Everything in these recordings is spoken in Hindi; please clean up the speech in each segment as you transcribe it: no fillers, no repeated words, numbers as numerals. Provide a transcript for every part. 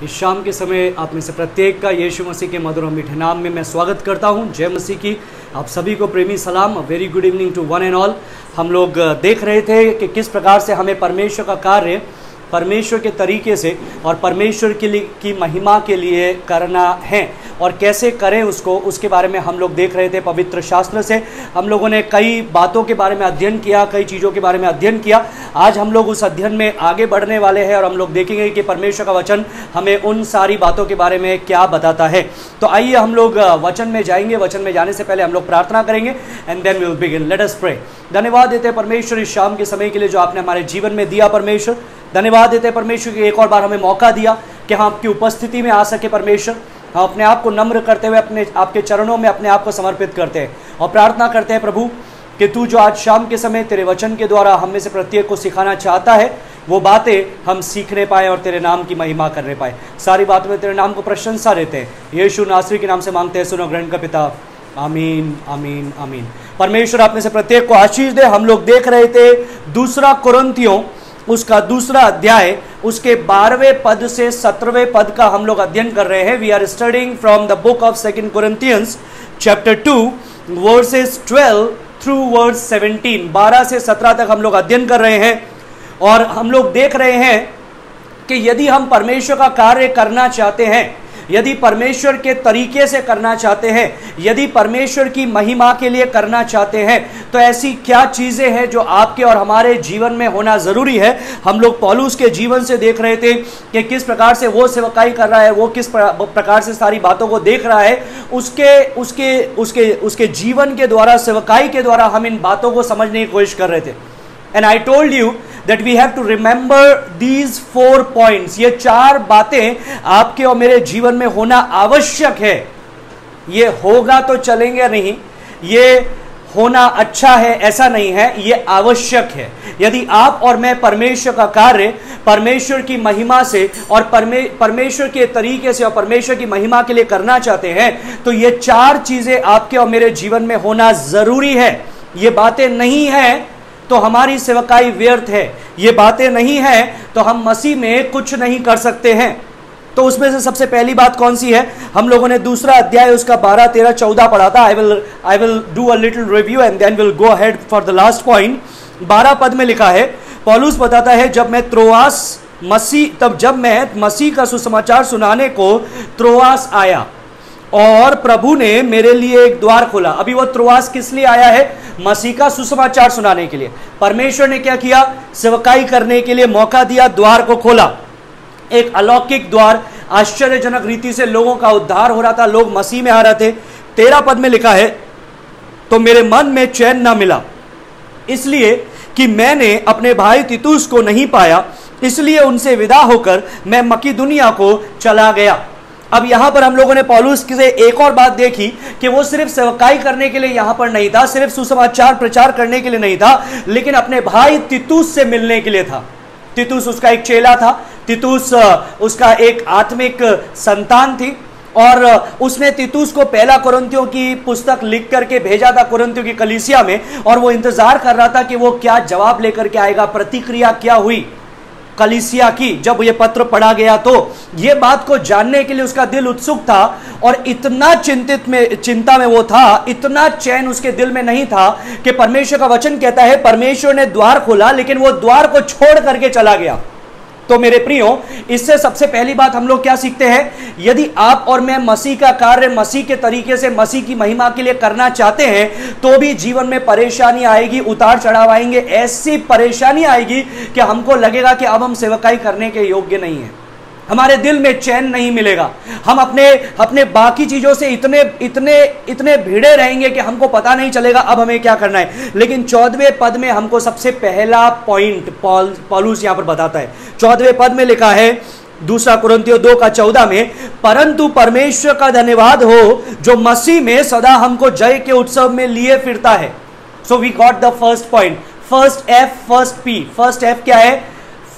इस शाम के समय आप में से प्रत्येक का यीशु मसीह के मधुर और मीठे नाम में मैं स्वागत करता हूं। जय मसीह की आप सभी को प्रेमी सलाम। Very good evening to one and all. हम लोग देख रहे थे कि किस प्रकार से हमें परमेश्वर का कार्य परमेश्वर के तरीके से और परमेश्वर के लिए की महिमा के लिए करना है और कैसे करें उसके बारे में हम लोग देख रहे थे। पवित्र शास्त्र से हम लोगों ने कई बातों के बारे में अध्ययन किया, कई चीज़ों के बारे में अध्ययन किया। आज हम लोग उस अध्ययन में आगे बढ़ने वाले हैं और हम लोग देखेंगे कि परमेश्वर का वचन हमें उन सारी बातों के बारे में क्या बताता है। तो आइए हम लोग वचन में जाएंगे। वचन में जाने से पहले हम लोग प्रार्थना करेंगे and then we will begin. Let us pray. धन्यवाद देते हैं परमेश्वर इस शाम के समय के लिए जो आपने हमारे जीवन में दिया। परमेश्वर धन्यवाद देते हैं परमेश्वर की एक और बार हमें मौका दिया कि हम आपकी उपस्थिति में आ सके। परमेश्वर हम अपने आप को नम्र करते हुए अपने आपके चरणों में अपने आप को समर्पित करते हैं और प्रार्थना करते हैं प्रभु कि तू जो आज शाम के समय तेरे वचन के द्वारा हम में से प्रत्येक को सिखाना चाहता है वो बातें हम सीखने पाए और तेरे नाम की महिमा करने पाए। सारी बातों में तेरे नाम को प्रशंसा देते हैं। यीशु नासरी के नाम से मांगते हैं, सुनो ग्रहण का पिता। आमीन आमीन आमीन। परमेश्वर आप में से प्रत्येक को आशीष दे। हम लोग देख रहे थे दूसरा कुरिन्थियों उसका दूसरा अध्याय उसके 12वें पद से 17वें पद का हम लोग अध्ययन कर रहे हैं। We are studying from the book of 2 Corinthians chapter 2 verses 12 through verse 17। 12 से 17 तक हम लोग अध्ययन कर रहे हैं और हम लोग देख रहे हैं कि यदि हम परमेश्वर का कार्य करना चाहते हैं, यदि परमेश्वर के तरीके से करना चाहते हैं, यदि परमेश्वर की महिमा के लिए करना चाहते हैं, तो ऐसी क्या चीज़ें हैं जो आपके और हमारे जीवन में होना ज़रूरी है। हम लोग पौलुस के जीवन से देख रहे थे कि किस प्रकार से वो सेवकाई कर रहा है, वो किस प्रकार से सारी बातों को देख रहा है। उसके जीवन के द्वारा, सेवकाई के द्वारा हम इन बातों को समझने की कोशिश कर रहे थे। And I told you that we have to remember these 4 points। ये 4 बातें आपके और मेरे जीवन में होना आवश्यक है। ये होगा तो चलेंगे नहीं, ये होना अच्छा है ऐसा नहीं है, ये आवश्यक है। यदि आप और मैं परमेश्वर का कार्य परमेश्वर की महिमा से और परमेश्वर के तरीके से और परमेश्वर की महिमा के लिए करना चाहते हैं तो ये 4 चीजें आपके और मेरे जीवन में होना जरूरी है। ये बातें नहीं है तो हमारी सेवकाई व्यर्थ है। ये बातें नहीं है तो हम मसीह में कुछ नहीं कर सकते हैं। तो उसमें से सबसे पहली बात कौन सी है? हम लोगों ने दूसरा अध्याय उसका 12, 13, 14 पढ़ा था। I will do a little review and then will go ahead for the last point. 12 पद में लिखा है, पौलुस बताता है, जब मैं मसीह का सुसमाचार सुनाने को त्रोआस आया और प्रभु ने मेरे लिए एक द्वार खोला। अभी वो त्रोआस किस लिए आया है? मसीह का सुसमाचार सुनाने के लिए। परमेश्वर ने क्या किया? सेवकाई करने के लिए मौका दिया, द्वार को खोला। एक अलौकिक द्वार, आश्चर्यजनक रीति से लोगों का उद्धार हो रहा था, लोग मसीह में आ रहे थे। 13 पद में लिखा है, तो मेरे मन में चैन ना मिला इसलिए कि मैंने अपने भाई तीतुस को नहीं पाया, इसलिए उनसे विदा होकर मैं मकिदुनिया को चला गया। अब यहां पर हम लोगों ने पौलुस से एक और बात देखी कि वो सिर्फ सेवकाई करने के लिए यहां पर नहीं था, सिर्फ सुसमाचार प्रचार करने के लिए नहीं था, लेकिन अपने भाई तीतुस से मिलने के लिए था। तीतुस उसका एक चेला था, तीतुस उसका एक आत्मिक संतान थी और उसने तीतुस को पहला कुरिन्थियों की पुस्तक लिख करके भेजा था कुरिन्थियों की कलीसिया में, और वो इंतजार कर रहा था कि वो क्या जवाब लेकर के आएगा, प्रतिक्रिया क्या हुई कलीसिया की। जब ये पत्र पढ़ा गया तो ये बात को जानने के लिए उसका दिल उत्सुक था और इतना चिंता में वो था, इतना चैन उसके दिल में नहीं था कि परमेश्वर का वचन कहता है परमेश्वर ने द्वार खोला लेकिन वो द्वार को छोड़ करके चला गया। तो मेरे प्रियो, इससे सबसे पहली बात हम लोग क्या सीखते हैं? यदि आप और मैं मसीह का कार्य मसीह के तरीके से मसीह की महिमा के लिए करना चाहते हैं तो भी जीवन में परेशानी आएगी, उतार चढ़ाव आएंगे। ऐसी परेशानी आएगी कि हमको लगेगा कि अब हम सेवकाई करने के योग्य नहीं है, हमारे दिल में चैन नहीं मिलेगा, हम अपने बाकी चीजों से इतने भिड़े रहेंगे कि हमको पता नहीं चलेगा अब हमें क्या करना है। लेकिन 14वें पद में हमको सबसे पहला पॉइंट पौलुस यहां पर बताता है। 14वें पद में लिखा है, दूसरा कुरिन्थियों 2:14 में, परंतु परमेश्वर का धन्यवाद हो जो मसीह में सदा हमको जय के उत्सव में लिए फिरता है। So we got the first point, first F, first P. First F क्या है?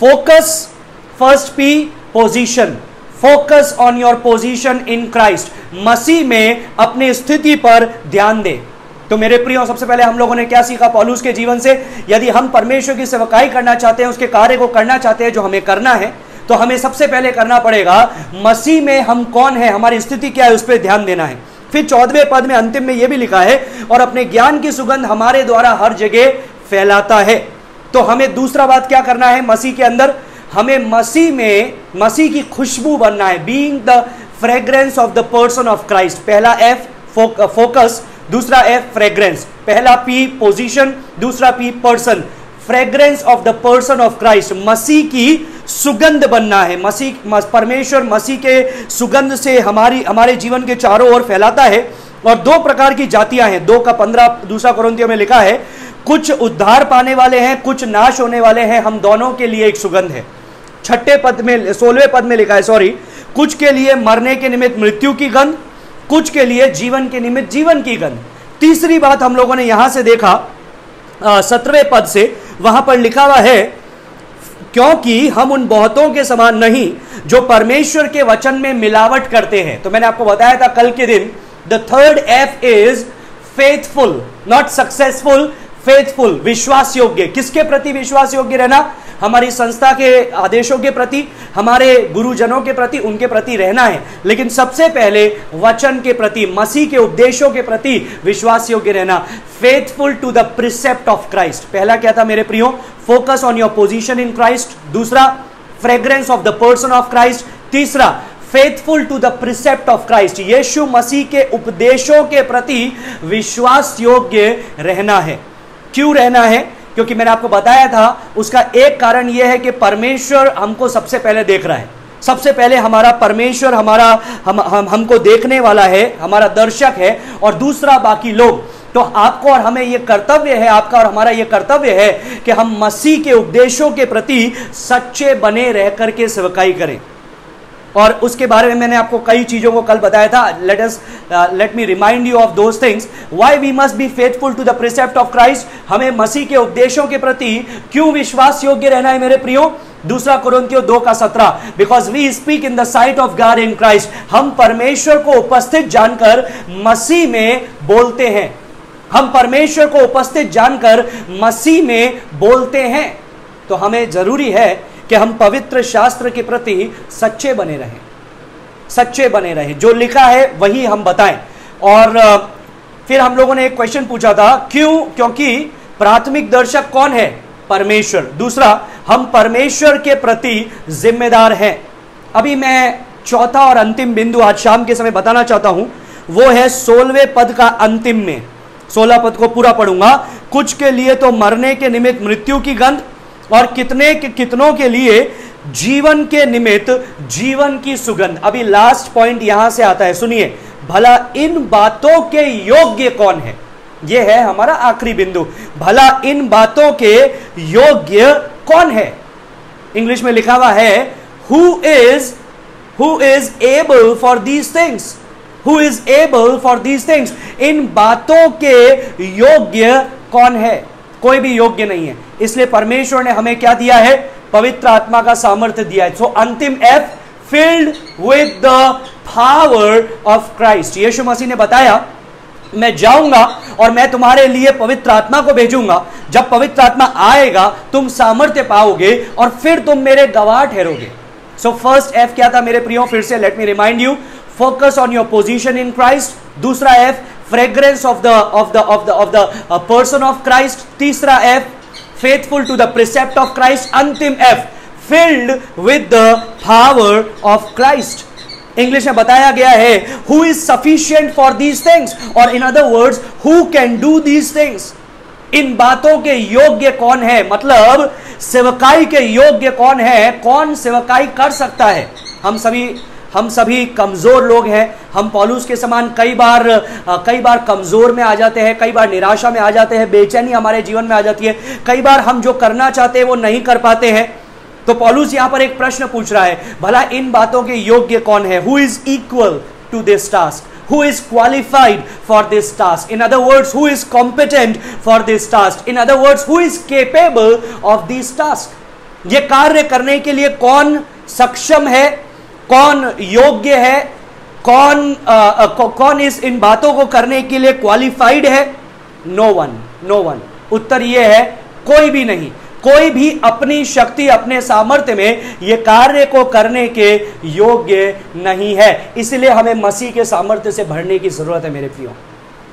Focus. First P, position. Focus on your position in Christ. मसीह में अपनी स्थिति पर ध्यान दे। तो मेरे प्रियो, सबसे पहले हम लोगों ने क्या सीखा पौलुस के जीवन से? यदि हम परमेश्वर की सेवकाई करना चाहते हैं, उसके कार्य को करना चाहते हैं जो हमें करना है, तो हमें सबसे पहले करना पड़ेगा मसीह में हम कौन है, हमारी स्थिति क्या है, उस पर ध्यान देना है। फिर 14वें पद में अंतिम में यह भी लिखा है, और अपने ज्ञान की सुगंध हमारे द्वारा हर जगह फैलाता है। तो हमें दूसरा बात क्या करना है, मसीह के अंदर हमें मसीह में मसीह की खुशबू बनना है, being the fragrance of the person of Christ. पहला एफ फोकस, दूसरा एफ फ्रेग्रेंस। पहला पी पोजीशन, दूसरा P person. Fragrance of the person of Christ, मसीह की सुगंध बनना है। मसीह परमेश्वर मसीह के सुगंध से हमारे जीवन के चारों ओर फैलाता है। और दो प्रकार की जातियां हैं, 2:15 दूसरा कोरिन्थियों में लिखा है, कुछ उद्धार पाने वाले हैं, कुछ नाश होने वाले हैं, हम दोनों के लिए एक सुगंध है। 16वें पद में लिखा है, कुछ के लिए मरने के निमित्त मृत्यु की गंध, कुछ के लिए जीवन के निमित्त जीवन की गंध। तीसरी बात हम लोगों ने यहां से देखा 17वें पद से, वहां पर लिखा हुआ है, क्योंकि हम उन बहुतों के समान नहीं जो परमेश्वर के वचन में मिलावट करते हैं। तो मैंने आपको बताया था कल के दिन, the third F is faithful, not successful, faithful, विश्वास योग्य। किसके प्रति विश्वास योग्य रहना? हमारी संस्था के आदेशों के प्रति, हमारे गुरुजनों के प्रति, उनके प्रति रहना है। लेकिन सबसे पहले वचन के प्रति, मसीह के उपदेशों के प्रति विश्वास योग्य रहना। Faithful to the precept of Christ. पहला क्या था मेरे प्रियो? Focus on your position in Christ. दूसरा fragrance of the person of Christ. तीसरा faithful to the precept of Christ. यीशु मसीह के उपदेशों के प्रति विश्वास योग्य रहना है। क्यों रहना है? क्योंकि मैंने आपको बताया था, उसका एक कारण यह है कि परमेश्वर हमको सबसे पहले देख रहा है। सबसे पहले हमारा परमेश्वर हमको देखने वाला है, हमारा दर्शक है, और दूसरा बाकी लोग। तो आपको और हमें यह कर्तव्य है, आपका और हमारा यह कर्तव्य है कि हम मसीह के उपदेशों के प्रति सच्चे बने रह करके सेवकाई करें। और उसके बारे में मैंने आपको कई चीजों को कल बताया था। Let me remind you of those things. Why we must be faithful to the precept of Christ. हमें मसीह के उपदेशों के प्रति क्यों विश्वास योग्य रहना है मेरे प्रियो? 2 कोरिन्थियों 2:17, because we speak in the sight of God in Christ. हम परमेश्वर को उपस्थित जानकर मसीह में बोलते हैं। हम परमेश्वर को उपस्थित जानकर मसीह में बोलते हैं। तो हमें जरूरी है कि हम पवित्र शास्त्र के प्रति सच्चे बने रहें, सच्चे बने रहें। जो लिखा है वही हम बताएं। और फिर हम लोगों ने एक क्वेश्चन पूछा था, क्यों? क्योंकि प्राथमिक दर्शक कौन है? परमेश्वर। दूसरा, हम परमेश्वर के प्रति जिम्मेदार हैं। अभी मैं चौथा और अंतिम बिंदु आज शाम के समय बताना चाहता हूं, वो है 16वें पद का अंतिम में। 16 पद को पूरा पढ़ूंगा। कुछ के लिए तो मरने के निमित्त मृत्यु की गंध, और कितनों के लिए जीवन के निमित्त जीवन की सुगंध। अभी लास्ट पॉइंट यहां से आता है, सुनिए। भला इन बातों के योग्य कौन है? यह है हमारा आखिरी बिंदु। भला इन बातों के योग्य कौन है? इंग्लिश में लिखा हुआ है, who is able for these things. Who is able for these things. इन बातों के योग्य कौन है? कोई भी योग्य नहीं है। इसलिए परमेश्वर ने हमें क्या दिया है? पवित्र आत्मा का सामर्थ्य दिया है। सो अंतिम F, filled with the power of Christ. यीशु मसीह ने बताया, मैं जाऊंगा और मैं तुम्हारे लिए पवित्र आत्मा को भेजूंगा। जब पवित्र आत्मा आएगा तुम सामर्थ्य पाओगे और फिर तुम मेरे गवाह ठहरोगे। सो फर्स्ट एफ क्या था मेरे प्रियो? फिर से let me remind you, focus on your position in Christ. दूसरा F, fragrance of the person of Christ. तीसरा F, faithful to the precept of Christ. अंतिम F, filled with the power of Christ. English में बताया गया है, who is sufficient for these things, और in other words, who can do these things. इन बातों के योग्य कौन है? मतलब सेवकाई के योग्य कौन है? कौन सेवकाई कर सकता है? हम सभी कमजोर लोग हैं। हम पौलुस के समान कई बार कमजोर में आ जाते हैं, कई बार निराशा में आ जाते हैं, बेचैनी हमारे जीवन में आ जाती है। कई बार हम जो करना चाहते हैं वो नहीं कर पाते हैं। तो पौलुस यहां पर एक प्रश्न पूछ रहा है, भला इन बातों के योग्य कौन है? Who is equal to this task? Who is qualified for this task? In other words, who is competent for this task? In other words, who is capable of this task? ये कार्य करने के लिए कौन सक्षम है? कौन योग्य है? कौन इस इन बातों को करने के लिए क्वालिफाइड है? No one. उत्तर ये है, कोई भी नहीं। कोई भी अपनी शक्ति, अपने सामर्थ्य में यह कार्य को करने के योग्य नहीं है। इसलिए हमें मसीह के सामर्थ्य से भरने की जरूरत है मेरे प्रियो।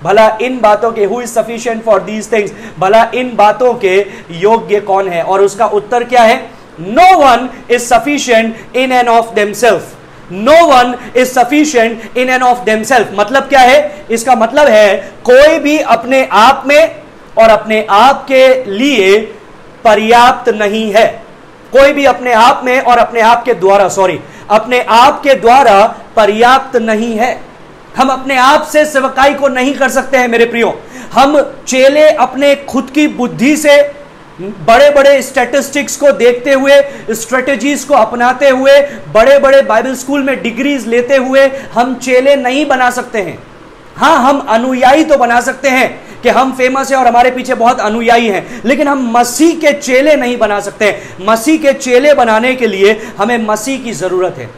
भला इन बातों के who is sufficient for these things, भला इन बातों के योग्य कौन है? और उसका उत्तर क्या है? No one is sufficient in and of themselves. No one is sufficient in and of themselves मतलब क्या है? इसका मतलब है कोई भी अपने आप में और अपने आप के लिए पर्याप्त नहीं है। कोई भी अपने आप में और अपने आप के द्वारा अपने आप के द्वारा पर्याप्त नहीं है। हम अपने आप से सेवकाई को नहीं कर सकते हैं मेरे प्रियो। हम चेले अपने खुद की बुद्धि से, बड़े बड़े स्टैटिस्टिक्स को देखते हुए, स्ट्रेटेजीज को अपनाते हुए, बड़े बड़े बाइबल स्कूल में डिग्रीज लेते हुए हम चेले नहीं बना सकते हैं। हां, हम अनुयायी तो बना सकते हैं कि हम फेमस हैं और हमारे पीछे बहुत अनुयायी हैं, लेकिन हम मसीह के चेले नहीं बना सकते। मसीह के चेले बनाने के लिए हमें मसीह की जरूरत है।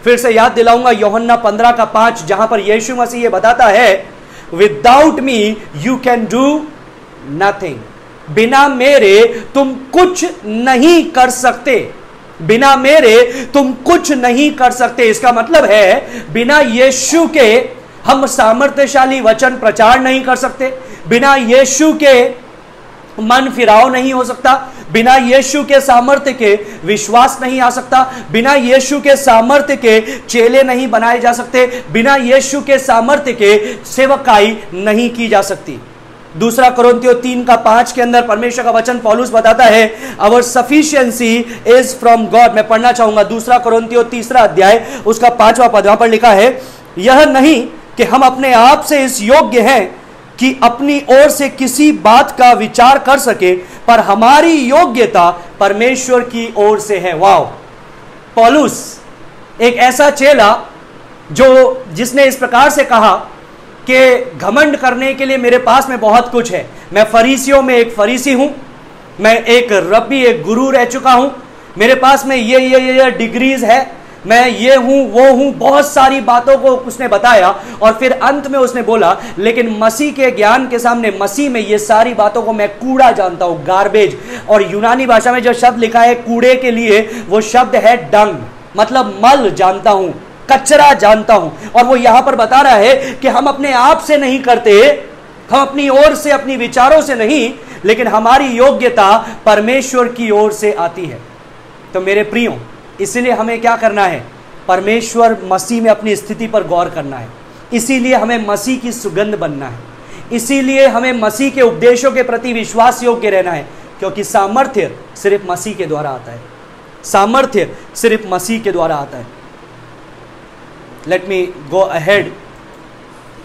फिर से याद दिलाऊंगा यूहन्ना 15:5, जहां पर यीशु मसीह यह बताता है, without me you can do nothing. बिना मेरे तुम कुछ नहीं कर सकते। बिना मेरे तुम कुछ नहीं कर सकते। इसका मतलब है बिना यीशु के हम सामर्थ्यशाली वचन प्रचार नहीं कर सकते। बिना यीशु के मन फिराव नहीं हो सकता। बिना यीशु के सामर्थ्य के विश्वास नहीं आ सकता। बिना यीशु के सामर्थ्य के चेले नहीं बनाए जा सकते। बिना यीशु के सामर्थ्य के सेवकाई नहीं की जा सकती। दूसरा कोरिन्थियों 3:5 के अंदर परमेश्वर का वचन पौलुस बताता है, our sufficiency is from God. मैं पढ़ना चाहूंगा दूसरा कोरिन्थियों 3 अध्याय उसका 5वां पद। वहां पर लिखा है, यह नहीं कि हम अपने आप से इस योग्य हैं कि अपनी ओर से किसी बात का विचार कर सके, पर हमारी योग्यता परमेश्वर की ओर से है। वाओ! पौलुस एक ऐसा चेला जिसने इस प्रकार से कहा कि घमंड करने के लिए मेरे पास में बहुत कुछ है। मैं फरीसियों में एक फरीसी हूं, मैं एक रब्बी, एक गुरु रह चुका हूं, मेरे पास में ये डिग्रीज है, मैं ये हूं वो हूं, बहुत सारी बातों को उसने बताया। और फिर अंत में उसने बोला, लेकिन मसीह के ज्ञान के सामने, मसीह में ये सारी बातों को मैं कूड़ा जानता हूं, गार्बेज। और यूनानी भाषा में जो शब्द लिखा है कूड़े के लिए, वो शब्द है डंग, मतलब मल जानता हूं, कचरा जानता हूं। और वो यहां पर बता रहा है कि हम अपने आप से नहीं करते, हम अपनी ओर से, अपनी विचारों से नहीं, लेकिन हमारी योग्यता परमेश्वर की ओर से आती है। तो मेरे प्रियो, इसीलिए हमें क्या करना है? परमेश्वर मसीह में अपनी स्थिति पर गौर करना है। इसीलिए हमें मसीह की सुगंध बनना है। इसीलिए हमें मसीह के उपदेशों के प्रति विश्वास योग्य रहना है, क्योंकि सामर्थ्य सिर्फ मसीह के द्वारा आता है। सामर्थ्य सिर्फ मसीह के द्वारा आता है। Let me go ahead.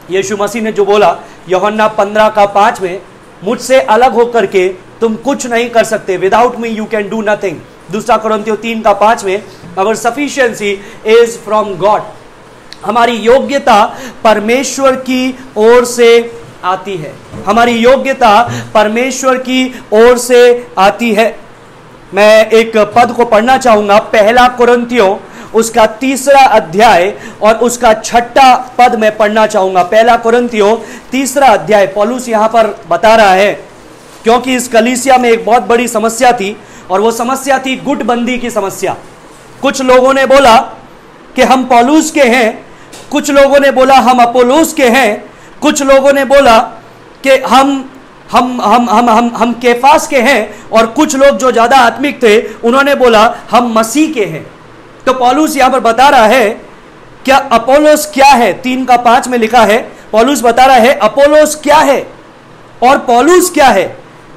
यीशु मसीह ने जो बोला यूहन्ना 15:5 में, मुझसे अलग होकर के तुम कुछ नहीं कर सकते। Without me you can do nothing. दूसरा कोरिन्थियों 3:5 में, अवर सफिशिएंसी इज फ्रॉम गॉड। हमारी योग्यता परमेश्वर की ओर से आती है। हमारी योग्यता परमेश्वर की ओर से आती है। मैं एक पद को पढ़ना चाहूंगा, पहला कोरिन्थियों उसका 3 अध्याय और उसका 6 पद में पढ़ना चाहूंगा। पहला कोरिन्थियों 3 अध्याय। पौलुस यहां पर बता रहा है, क्योंकि इस कलीसिया में एक बहुत बड़ी समस्या थी, और वो समस्या थी गुटबंदी की समस्या। कुछ लोगों ने बोला कि हम पौलुस के हैं, कुछ लोगों ने बोला हम अपोलोस के हैं, कुछ लोगों ने बोला कि हम केफास के हैं, और कुछ लोग जो ज्यादा आत्मिक थे उन्होंने बोला हम मसीह के हैं। तो पौलुस यहां पर बता रहा है, क्या अपोलोस क्या है? 3:5 में लिखा है, पौलुस बता रहा है अपोलोस क्या है और पौलुस क्या है?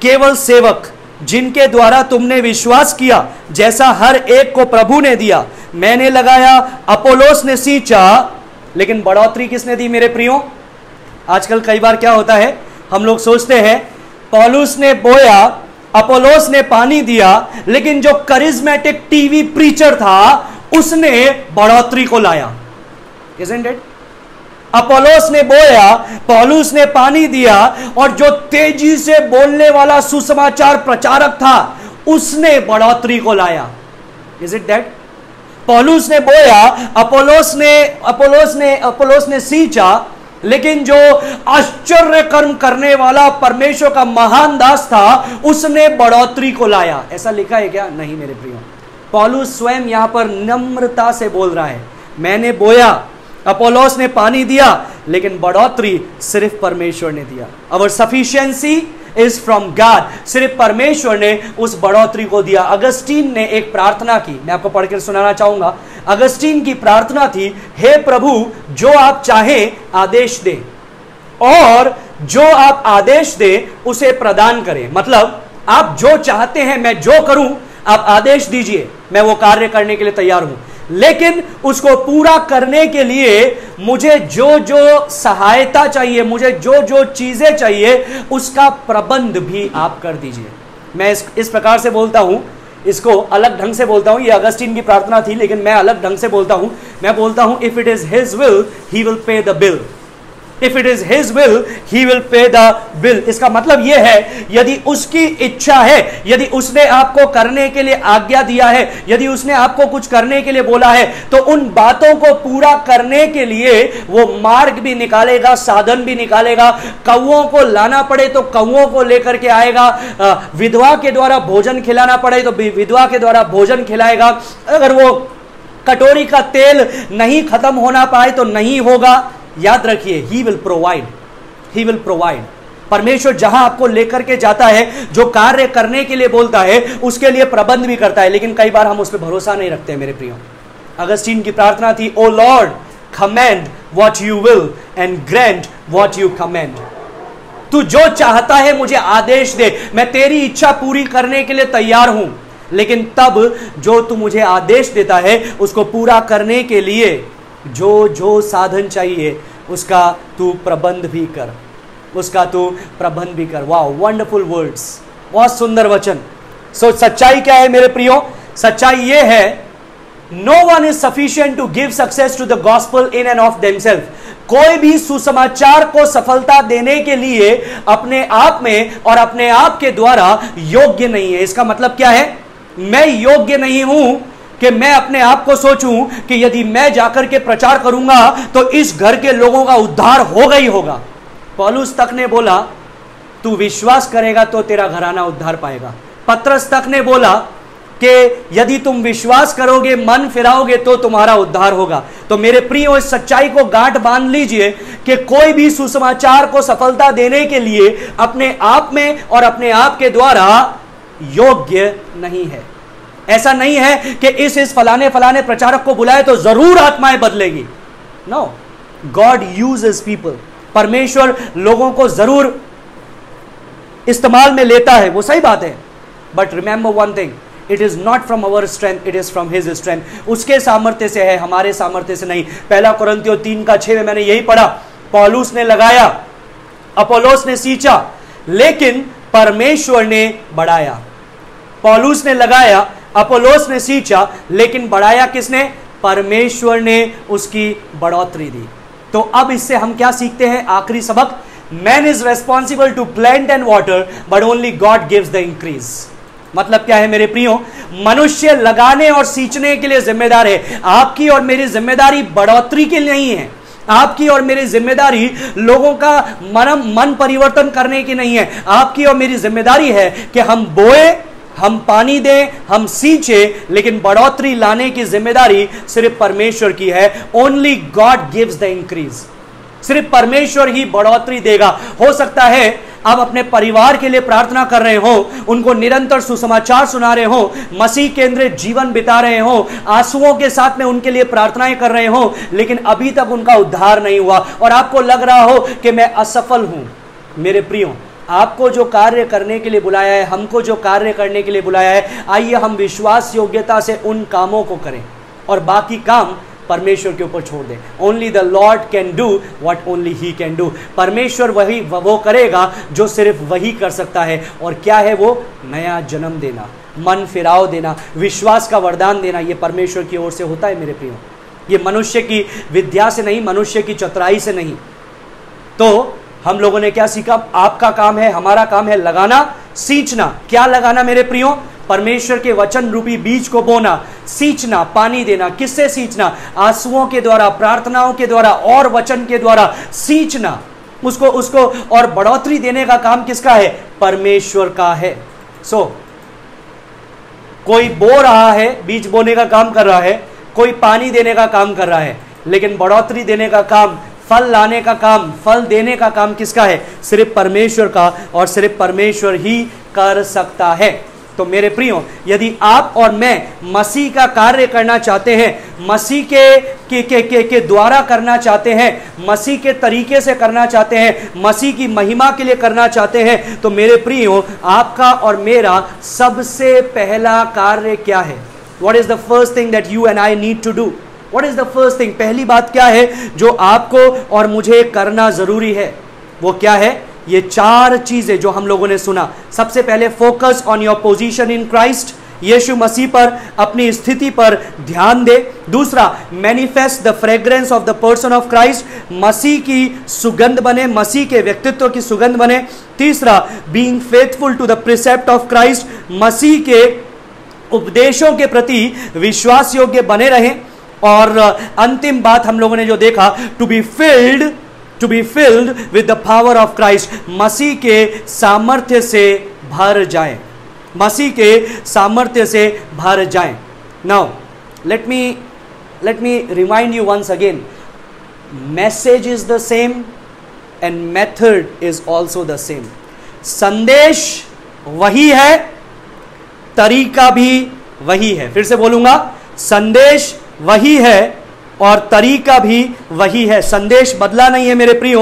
केवल सेवक, जिनके द्वारा तुमने विश्वास किया, जैसा हर एक को प्रभु ने दिया। मैंने लगाया, अपोलोस ने सींचा, लेकिन बढ़ोतरी किसने दी मेरे प्रियो? आजकल कई बार क्या होता है, हम लोग सोचते हैं पौलुस ने बोया, अपोलोस ने पानी दिया, लेकिन जो करिज्मेटिक टीवी प्रीचर था उसने बढ़ोतरी को लाया। Isn't it? अपोलोस ने बोया, पौलुस ने पानी दिया, और जो तेजी से बोलने वाला सुसमाचार प्रचारक था उसने बढ़ोतरी को लाया। Is it that? पौलुस ने बोया, अपोलोस ने सींचा, लेकिन जो आश्चर्य कर्म करने वाला परमेश्वर का महान दास था, उसने बढ़ोतरी को लाया। ऐसा लिखा है क्या? नहीं मेरे प्रियो। पौलुस स्वयं यहां पर नम्रता से बोल रहा है, मैंने बोया, अपोलोस ने पानी दिया, लेकिन बढ़ोतरी सिर्फ परमेश्वर ने दिया। अवर सफिशिएंसी इज फ्रॉम गॉड, सिर्फ परमेश्वर ने उस बढ़ोतरी को दिया। अगस्टीन ने एक प्रार्थना की, मैं आपको पढ़कर सुनाना चाहूंगा। अगस्टीन की प्रार्थना थी, हे प्रभु जो आप चाहें आदेश दें, और जो आप आदेश दें उसे प्रदान करें। मतलब आप जो चाहते हैं मैं जो करूं, आप आदेश दीजिए, मैं वो कार्य करने के लिए तैयार हूं, लेकिन उसको पूरा करने के लिए मुझे जो जो सहायता चाहिए, मुझे जो जो चीजें चाहिए, उसका प्रबंध भी आप कर दीजिए। मैं इस प्रकार से बोलता हूं, इसको अलग ढंग से बोलता हूं। ये अगस्टीन की प्रार्थना थी, लेकिन मैं अलग ढंग से बोलता हूं। मैं बोलता हूं, if it is his will he will pay the bill. If it is his will he will pay the bill. इसका मतलब यह है, यदि उसकी इच्छा है, यदि उसने आपको करने के लिए आज्ञा दिया है, यदि उसने आपको कुछ करने के लिए बोला है, तो उन बातों को पूरा करने के लिए वो मार्ग भी निकालेगा, साधन भी निकालेगा। कौओं को लाना पड़े तो कौओं को लेकर के आएगा, विधवा के द्वारा भोजन खिलाना पड़े तो विधवा के द्वारा भोजन खिलाएगा। अगर वो कटोरी का तेल नहीं खत्म होना पाए तो नहीं होगा। याद रखिए, he will provide, he will provide. परमेश्वर जहां आपको लेकर के जाता है, जो कार्य करने के लिए बोलता है, उसके लिए प्रबंध भी करता है, लेकिन कई बार हम उस पर भरोसा नहीं रखते मेरे प्रियो। अगस्टीन की प्रार्थना थी, O Lord command what you will and grant what you command. तू जो चाहता है मुझे आदेश दे, मैं तेरी इच्छा पूरी करने के लिए तैयार हूं, लेकिन तब जो तू मुझे आदेश देता है उसको पूरा करने के लिए जो जो साधन चाहिए उसका तू प्रबंध भी कर, उसका तू प्रबंध भी कर। वाह, वंडरफुल वर्ड्स, बहुत सुंदर वचन। सो सच्चाई क्या है मेरे प्रियो? सच्चाई ये है, no one is sufficient to give success to the gospel in and of themselves. कोई भी सुसमाचार को सफलता देने के लिए अपने आप में और अपने आप के द्वारा योग्य नहीं है। इसका मतलब क्या है? मैं योग्य नहीं हूं कि मैं अपने आप को सोचूं कि यदि मैं जाकर के प्रचार करूंगा तो इस घर के लोगों का उद्धार होगा ही होगा। पौलुस तक ने बोला, तू विश्वास करेगा तो तेरा घराना उद्धार पाएगा। पतरस तक ने बोला कि यदि तुम विश्वास करोगे, मन फिराओगे तो तुम्हारा उद्धार होगा। तो मेरे प्रियो, इस सच्चाई को गांठ बांध लीजिए कि कोई भी सुसमाचार को सफलता देने के लिए अपने आप में और अपने आप के द्वारा योग्य नहीं है। ऐसा नहीं है कि इस फलाने फलाने प्रचारक को बुलाए तो जरूर आत्माएं बदलेगी। No, God uses people. परमेश्वर लोगों को जरूर इस्तेमाल में लेता है, वो सही बात है, but remember one thing, it is not from our strength, it is from his strength. उसके सामर्थ्य से है, हमारे सामर्थ्य से नहीं। 1 कुरिन्थियों 3:6 में मैंने यही पढ़ा, पौलुस ने लगाया, अपोलोस ने सींचा, लेकिन परमेश्वर ने बढ़ाया। पौलुस ने लगाया, अपोलोस ने सींचा, लेकिन बढ़ाया किसने? परमेश्वर ने उसकी बढ़ोतरी दी। तो अब इससे हम क्या सीखते हैं? आखिरी सबक, man is responsible to plant and water but only God gives the increase. मतलब क्या है मेरे प्रियो? मनुष्य लगाने और सींचने के लिए जिम्मेदार है। आपकी और मेरी जिम्मेदारी बढ़ोतरी के लिए नहीं है। आपकी और मेरी जिम्मेदारी लोगों का मन परिवर्तन करने की नहीं है। आपकी और मेरी जिम्मेदारी है कि हम बोए, हम पानी दें, हम सींचे, लेकिन बढ़ोतरी लाने की जिम्मेदारी सिर्फ परमेश्वर की है। Only God gives the increase. सिर्फ परमेश्वर ही बढ़ोतरी देगा। हो सकता है आप अपने परिवार के लिए प्रार्थना कर रहे हो, उनको निरंतर सुसमाचार सुना रहे हो, मसीह केंद्रित जीवन बिता रहे हो, आंसुओं के साथ में उनके लिए प्रार्थनाएं कर रहे हो, लेकिन अभी तक उनका उद्धार नहीं हुआ और आपको लग रहा हो कि मैं असफल हूं। मेरे प्रियो, आपको जो कार्य करने के लिए बुलाया है, हमको जो कार्य करने के लिए बुलाया है, आइए हम विश्वास योग्यता से उन कामों को करें और बाकी काम परमेश्वर के ऊपर छोड़ दें। Only the Lord can do what only he can do. परमेश्वर वही वो करेगा जो सिर्फ वही कर सकता है। और क्या है वो? नया जन्म देना, मन फिराव देना, विश्वास का वरदान देना। ये परमेश्वर की ओर से होता है मेरे प्रियो। ये मनुष्य की विद्या से नहीं, मनुष्य की चतुराई से नहीं। तो हम लोगों ने क्या सीखा? आपका काम है, हमारा काम है लगाना, सींचना। क्या लगाना मेरे प्रियो? परमेश्वर के वचन रूपी बीज को बोना, सींचना, पानी देना। किससे सींचना? आंसुओं के द्वारा, प्रार्थनाओं के द्वारा और वचन के द्वारा सींचना उसको और बढ़ोतरी देने का काम किसका है? परमेश्वर का है। कोई बो रहा है, बीज बोने का काम कर रहा है, कोई पानी देने का काम कर रहा है, लेकिन बढ़ोतरी देने का काम, फल लाने का काम, फल देने का काम किसका है? सिर्फ परमेश्वर का, और सिर्फ परमेश्वर ही कर सकता है। तो मेरे प्रियो, यदि आप और मैं मसीह का कार्य करना चाहते हैं, मसीह के द्वारा करना चाहते हैं, मसीह के तरीके से करना चाहते हैं, मसीह की महिमा के लिए करना चाहते हैं, तो मेरे प्रियो, आपका और मेरा सबसे पहला कार्य क्या है? What is the first thing that you and I need to do? What is the first thing? पहली बात क्या है जो आपको और मुझे करना जरूरी है? वो क्या है? ये 4 चीजें जो हम लोगों ने सुना। सबसे पहले, focus on your position in Christ, यीशु मसीह पर, अपनी स्थिति पर ध्यान दे। दूसरा, manifest the fragrance of the person of Christ, मसीह की सुगंध बने, मसीह के व्यक्तित्व की सुगंध बने। तीसरा, being faithful to the precept of Christ, मसीह के उपदेशों के प्रति विश्वास योग्य बने रहें। और अंतिम बात हम लोगों ने जो देखा, to be filled with the power of Christ, मसीह के सामर्थ्य से भर जाएं, मसीह के सामर्थ्य से भर जाएं। Now let me remind you once again, message is the same and method is also the same. संदेश वही है, तरीका भी वही है। फिर से बोलूंगा, संदेश वही है और तरीका भी वही है। संदेश बदला नहीं है मेरे प्रियो,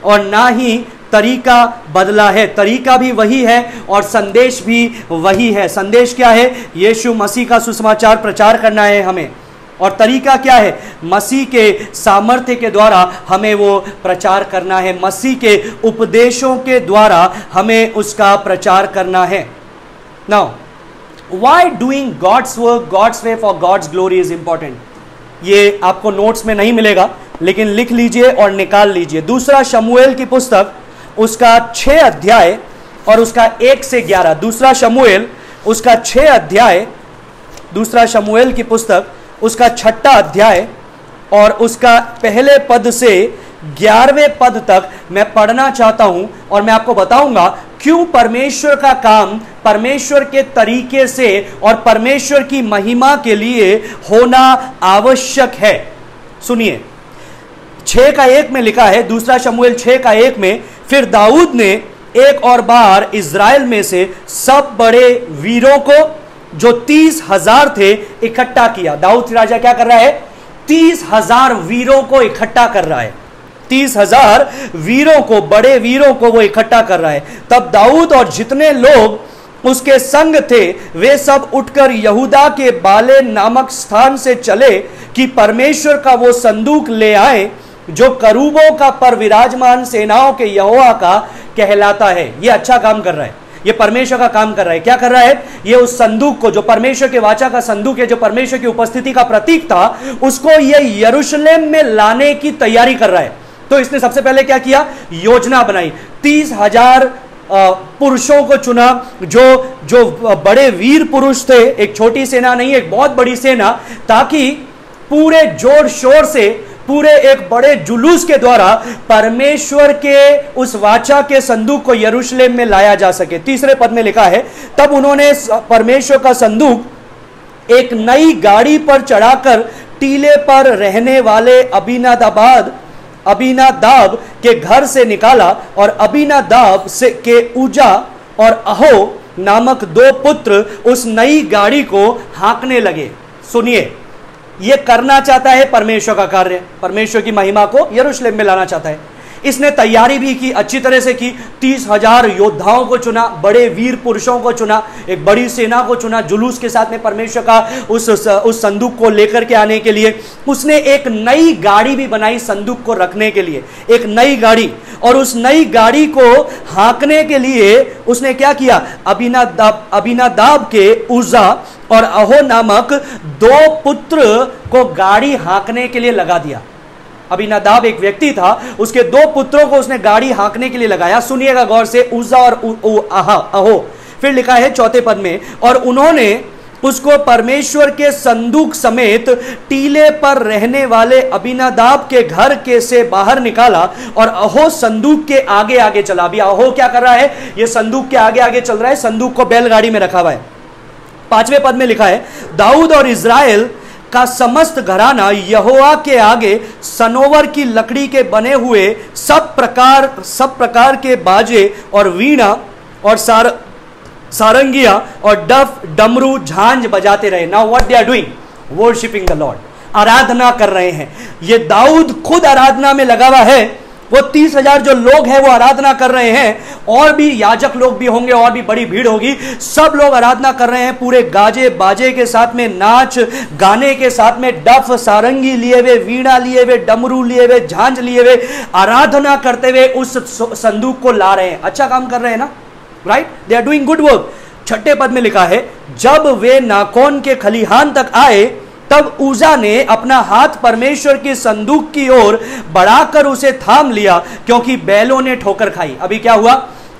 और ना ही तरीका बदला है। तरीका भी वही है और संदेश भी वही है। संदेश क्या है? यीशु मसीह का सुसमाचार प्रचार करना है हमें। और तरीका क्या है? मसीह के सामर्थ्य के द्वारा हमें वो प्रचार करना है, मसीह के उपदेशों के द्वारा हमें उसका प्रचार करना है। Now, why doing God's work God's way for God's glory is important? ये आपको नोट्स में नहीं मिलेगा, लेकिन लिख लीजिए और निकाल लीजिए। दूसरा शमूएल की पुस्तक, उसका 6 अध्याय और उसका 1 से 11। दूसरा शमूएल उसका 6 अध्याय, दूसरा शमूएल की पुस्तक उसका 6ठा अध्याय और उसका पहले पद से 11वें पद तक मैं पढ़ना चाहता हूं, और मैं आपको बताऊंगा क्यों परमेश्वर का काम परमेश्वर के तरीके से और परमेश्वर की महिमा के लिए होना आवश्यक है। सुनिए, 6:1 में लिखा है, दूसरा शमूएल 6:1 में, फिर दाऊद ने एक और बार इज़राइल में से सब बड़े वीरों को जो 30,000 थे इकट्ठा किया। दाऊद राजा क्या कर रहा है? 30,000 वीरों को इकट्ठा कर रहा है। 30,000 वीरों को, बड़े वीरों को वो इकट्ठा कर रहा है। तब दाऊद और जितने लोग उसके संग थे वे सब उठकर यहूदा के बाले नामक स्थान से चले कि परमेश्वर का वो संदूक ले आए जो करूबों का पर विराजमान सेनाओं के यहोवा का कहलाता है। ये अच्छा काम कर रहा है, ये परमेश्वर का काम कर रहा है। क्या कर रहा है? ये उस संदूक को, जो परमेश्वर के वाचा का संदूक है, जो परमेश्वर की उपस्थिति का प्रतीक था, उसको ये यरूशलेम में लाने की तैयारी कर रहा है। तो इसने सबसे पहले क्या किया? योजना बनाई। 30,000 पुरुषों को चुना, जो बड़े वीर पुरुष थे। एक छोटी सेना नहीं, एक बहुत बड़ी सेना, ताकि पूरे जोर शोर से, पूरे एक बड़े जुलूस के द्वारा परमेश्वर के उस वाचा के संदूक को यरूशलेम में लाया जा सके। तीसरे पद में लिखा है, तब उन्होंने परमेश्वर का संदूक एक नई गाड़ी पर चढ़ाकर टीले पर रहने वाले अबीनादाब के घर से निकाला, और अबीनादाब से के उजा और अहो नामक 2 पुत्र उस नई गाड़ी को हाँकने लगे। सुनिए, ये करना चाहता है परमेश्वर का कार्य, परमेश्वर की महिमा को यरूशलेम में लाना चाहता है। इसने तैयारी भी की, अच्छी तरह से की। 30,000 योद्धाओं को चुना, बड़े वीर पुरुषों को चुना, एक बड़ी सेना को चुना, जुलूस के साथ में परमेश्वर का उस संदूक को लेकर के आने के लिए। उसने एक नई गाड़ी भी बनाई संदूक को रखने के लिए, एक नई गाड़ी। और उस नई गाड़ी को हाँकने के लिए उसने क्या किया? अबीनादाब के उजा और अहो नामक 2 पुत्र को गाड़ी हाँकने के लिए लगा दिया। अबीनादाब एक व्यक्ति था, उसके 2 पुत्रों को उसने गाड़ी हाँकने के लिए लगाया। सुनिएगा गौर से, उजा और अहो। फिर लिखा है 4 पद में, और उन्होंने उसको परमेश्वर के संदूक समेत टीले पर रहने वाले अबीनादाब के घर के से बाहर निकाला और अहो संदूक के आगे आगे चला। अभी अहो क्या कर रहा है? ये संदूक के आगे आगे चल रहा है, संदूक को बैलगाड़ी में रखा हुआ है। 5वें पद में लिखा है, दाऊद और इज़राइल का समस्त घराना यहोवा के आगे सनोवर की लकड़ी के बने हुए सब प्रकार के बाजे और वीणा और सारंगिया और डफ डमरू झांझ बजाते रहे। Now what they are doing? Worshipping the Lord, आराधना कर रहे हैं। ये दाऊद खुद आराधना में लगा हुआ है, वो 30,000 जो लोग हैं वो आराधना कर रहे हैं, और भी याजक लोग भी होंगे और भी बड़ी भीड़ होगी, सब लोग आराधना कर रहे हैं पूरे गाजे बाजे के साथ में, नाच गाने के साथ में, डफ सारंगी लिए हुए, वीणा लिए हुए, डमरू लिए हुए, झांझ लिए हुए, आराधना करते हुए उस संदूक को ला रहे हैं। अच्छा काम कर रहे हैं ना, right? They are doing good work. 6 पद में लिखा है, जब वे नाकोन के खलिहान तक आए तब उजा ने अपना हाथ परमेश्वर के संदूक की ओर बढ़ाकर उसे थाम लिया, क्योंकि बैलों ने ठोकर खाई। अभी क्या हुआ?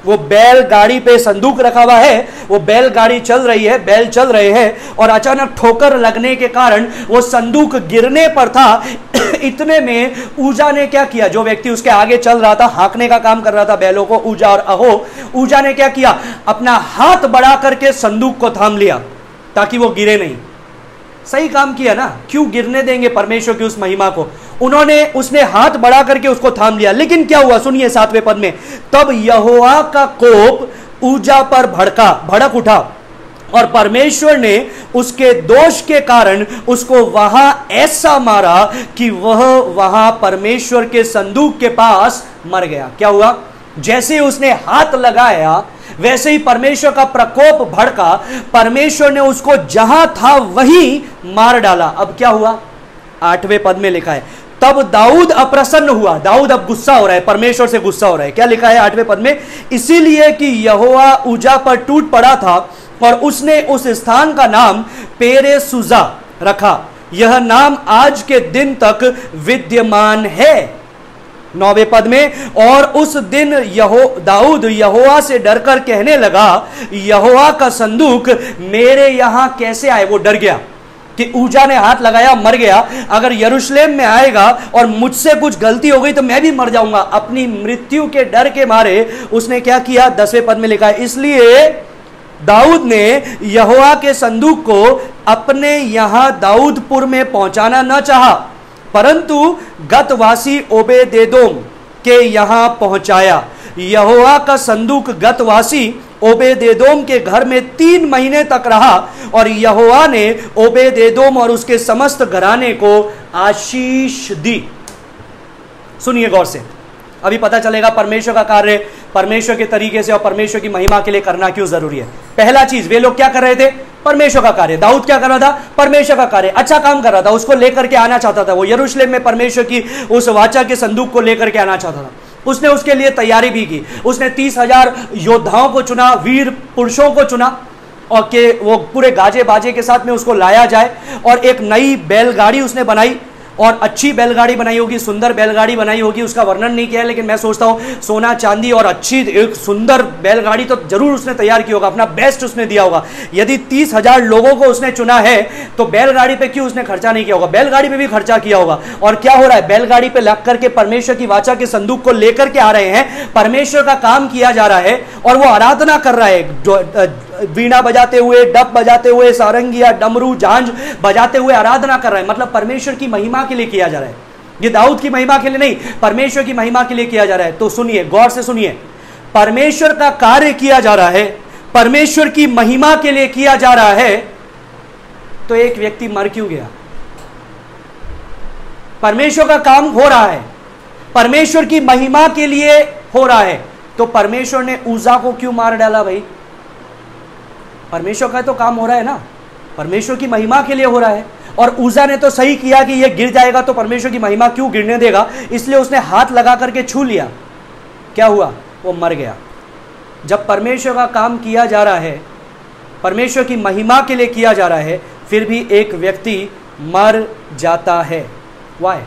वो बैल गाड़ी पे संदूक रखा हुआ है, वो बैल गाड़ी चल रही है, बैल चल रहे हैं, और अचानक ठोकर लगने के कारण वो संदूक गिरने पर था। इतने में ऊजा ने क्या किया? जो व्यक्ति उसके आगे चल रहा था, हाँकने का काम कर रहा था बैलों को, ऊजा और अहो, ऊजा ने क्या किया? अपना हाथ बढ़ा करके संदूक को थाम लिया ताकि वो गिरे नहीं। सही काम किया ना, क्यों गिरने देंगे परमेश्वर की उस महिमा को? उसने हाथ बढ़ा करके उसको थाम लिया। लेकिन क्या हुआ? सुनिए 7वें पद में, तब यहोवा का कोप ऊजा पर भड़क उठा, और परमेश्वर ने उसके दोष के कारण उसको वहां ऐसा मारा कि वह वहां परमेश्वर के संदूक के पास मर गया। क्या हुआ? जैसे उसने हाथ लगाया वैसे ही परमेश्वर का प्रकोप भड़का, परमेश्वर ने उसको जहां था वहीं मार डाला। अब क्या हुआ? 8वें पद में लिखा है, तब दाऊद अप्रसन्न हुआ। दाऊद अब गुस्सा हो रहा है, परमेश्वर से गुस्सा हो रहा है। क्या लिखा है 8वें पद में? इसीलिए कि यहोवा उजा पर टूट पड़ा था और उसने उस स्थान का नाम पेरे सुजा रखा। यह नाम आज के दिन तक विद्यमान है। 9वें पद में, और उस दिन दाऊद यहोवा से डरकर कहने लगा, यहोवा का संदूक मेरे यहां कैसे आए? वो डर गया कि ऊजा ने हाथ लगाया, मर गया, अगर यरूशलेम में आएगा और मुझसे कुछ गलती हो गई तो मैं भी मर जाऊंगा। अपनी मृत्यु के डर के मारे उसने क्या किया? 10वें पद में लिखा है, इसलिए दाऊद ने यहोवा के संदूक को अपने यहां दाऊदपुर में पहुंचाना न चाहा, परंतु गतवासी ओबेदेदोम के यहां पहुंचाया। यहोवा का संदूक गतवासी ओबेदेदोम के घर में 3 महीने तक रहा, और यहोवा ने ओबेदेदोम और उसके समस्त घराने को आशीष दी। सुनिए गौर से, अभी पता चलेगा परमेश्वर का कार्य परमेश्वर के तरीके से और परमेश्वर की महिमा के लिए करना क्यों जरूरी है। पहला चीज, वे लोग क्या कर रहे थे? परमेश्वर का कार्य। दाऊद क्या कर रहा था? परमेश्वर का कार्य, अच्छा काम कर रहा था, उसको लेकर के आना चाहता था। वो यरूशलेम में परमेश्वर की उस वाचा के संदूक को लेकर के आना चाहता था। उसने उसके लिए तैयारी भी की। उसने 30,000 योद्धाओं को चुना, वीर पुरुषों को चुना, और के वो पूरे गाजे बाजे के साथ में उसको लाया जाए, और एक नई बैलगाड़ी उसने बनाई, और अच्छी बैलगाड़ी बनाई होगी, सुंदर बैलगाड़ी बनाई होगी, उसका वर्णन नहीं किया है, लेकिन मैं सोचता हूं सोना चांदी और अच्छी एक सुंदर बैलगाड़ी तो जरूर उसने तैयार की होगा, अपना बेस्ट उसने दिया होगा। यदि 30,000 लोगों को उसने चुना है तो बैलगाड़ी पे क्यों उसने खर्चा नहीं किया होगा? बैलगाड़ी पे भी खर्चा किया होगा। और क्या हो रहा है? बैलगाड़ी पे लग करके परमेश्वर की वाचा के संदूक को लेकर के आ रहे हैं, परमेश्वर का काम किया जा रहा है, और वो आराधना कर रहा है, वीणा बजाते हुए, डप बजाते हुए, सारंगिया, डमरू, झांझ बजाते हुए आराधना कर रहे हैं। मतलब परमेश्वर की महिमा के लिए किया जा रहा है। ये दाऊद की महिमा के लिए नहीं, परमेश्वर की महिमा के लिए किया जा रहा है। तो सुनिए, गौर से सुनिए, परमेश्वर का कार्य किया जा रहा है, परमेश्वर की महिमा के लिए किया जा रहा है, तो एक व्यक्ति मर क्यों गया? परमेश्वर का काम हो रहा है, परमेश्वर की महिमा के लिए हो रहा है, तो परमेश्वर ने उजा को क्यों मार डाला? भाई परमेश्वर का तो काम हो रहा है ना, परमेश्वर की महिमा के लिए हो रहा है। और उजा ने तो सही किया कि ये गिर जाएगा तो परमेश्वर की महिमा क्यों गिरने देगा, इसलिए उसने हाथ लगा करके छू लिया। क्या हुआ? वो मर गया। जब परमेश्वर का काम किया जा रहा है, परमेश्वर की महिमा के लिए किया जा रहा है, फिर भी एक व्यक्ति मर जाता है। वाई?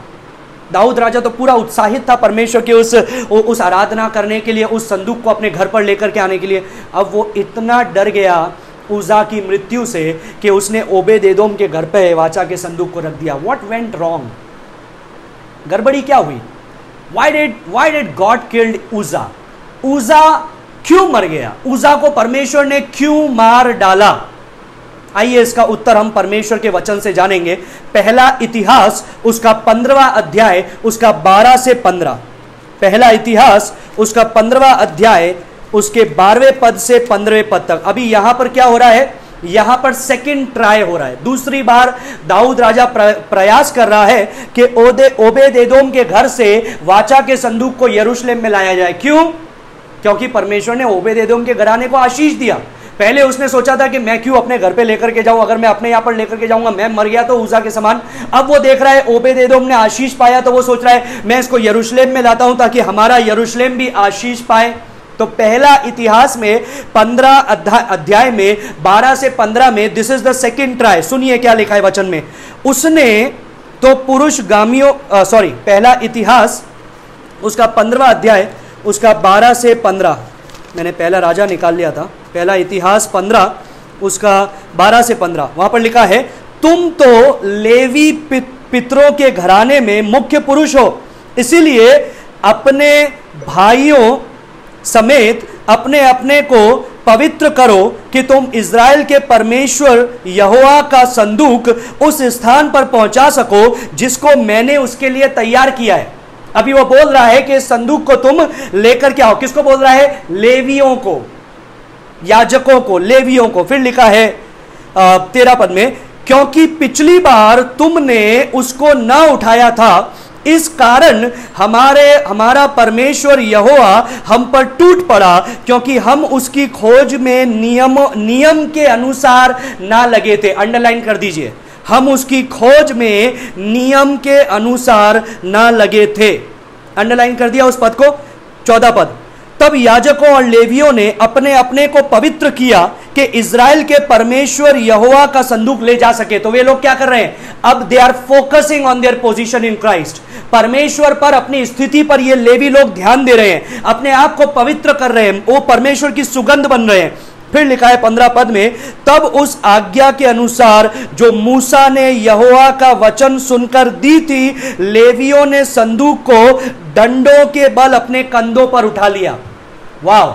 दाऊद राजा तो पूरा उत्साहित था परमेश्वर के उस आराधना करने के लिए, उस संदूक को अपने घर पर लेकर के आने के लिए। अब वो इतना डर गया उजा की मृत्यु से कि उसने ओबेद-एदोम के घर पे वाचा के संदूक को रख दिया। What went wrong? गड़बड़ी क्या हुई? व्हाई डिड गॉड किल्ड उजा? उजा क्यों मर गया? उजा को परमेश्वर ने क्यों मार डाला? आइए इसका उत्तर हम परमेश्वर के वचन से जानेंगे। पहला इतिहास उसका 15वां अध्याय उसका 12 से 15। पहला इतिहास उसका 15वां अध्याय उसके 12वें पद से 15वें पद तक। अभी यहां पर क्या हो रहा है? यहां पर सेकंड ट्राई हो रहा है। दूसरी बार दाऊद राजा प्रयास कर रहा है कि ओबेद-एदोम के घर से वाचा के संदूक को यरूशलेम में लाया जाए। क्यों? क्योंकि परमेश्वर ने ओबेद-एदोम के घराने को आशीष दिया। पहले उसने सोचा था कि मैं क्यों अपने घर पे लेकर के जाऊं, अगर मैं अपने यहां पर लेकर के जाऊंगा मैं मर गया तो उजा के समान। अब वो देख रहा है ओबेद-एदोम ने आशीष पाया, तो वो सोच रहा है मैं इसको यरूशलेम में लाता हूं ताकि हमारा यरूशलेम भी आशीष पाए। तो पहला इतिहास में 15 अध्याय में 12 से 15 में this is the second try. सुनिए क्या लिखा है वचन में। उसने तो पुरुषगामियों पहला इतिहास उसका 15वां अध्याय उसका 12 से 15। मैंने पहला राजा निकाल लिया था। पहला इतिहास 15 उसका 12 से 15। वहां पर लिखा है, तुम तो लेवी पितरों के घराने में मुख्य पुरुष हो, इसीलिए अपने भाइयों समेत अपने अपने को पवित्र करो कि तुम इज़राइल के परमेश्वर यहोवा का संदूक उस स्थान पर पहुंचा सको जिसको मैंने उसके लिए तैयार किया है। अभी वो बोल रहा है कि इस संदूक को तुम लेकर के आओ। किसको बोल रहा है? लेवियों को, याजकों को, लेवियों को। फिर लिखा है 13 पद में, क्योंकि पिछली बार तुमने उसको न उठाया था, इस कारण हमारा परमेश्वर यहोवा हम पर टूट पड़ा, क्योंकि हम उसकी खोज में नियम के अनुसार ना लगे थे। अंडरलाइन कर दीजिए, हम उसकी खोज में नियम के अनुसार ना लगे थे। अंडरलाइन कर दिया उस पद को। 14 पद, तब याजकों और लेवियों ने अपने अपने को पवित्र किया कि इज़राइल के परमेश्वर यहोवा का संदूक ले जा सके। तो वे लोग क्या कर रहे हैं? अब they are focusing on their position in Christ. परमेश्वर पर, अपनी स्थिति पर ये लेवी लोग ध्यान दे रहे हैं, अपने आप को पवित्र कर रहे हैं, वो परमेश्वर की सुगंध बन रहे हैं। फिर लिखा है 15 पद में, तब उस आज्ञा के अनुसार जो मूसा ने यहोवा का वचन सुनकर दी थी, लेवियों ने संदूक को डंडों के बल अपने कंधों पर उठा लिया। वाह!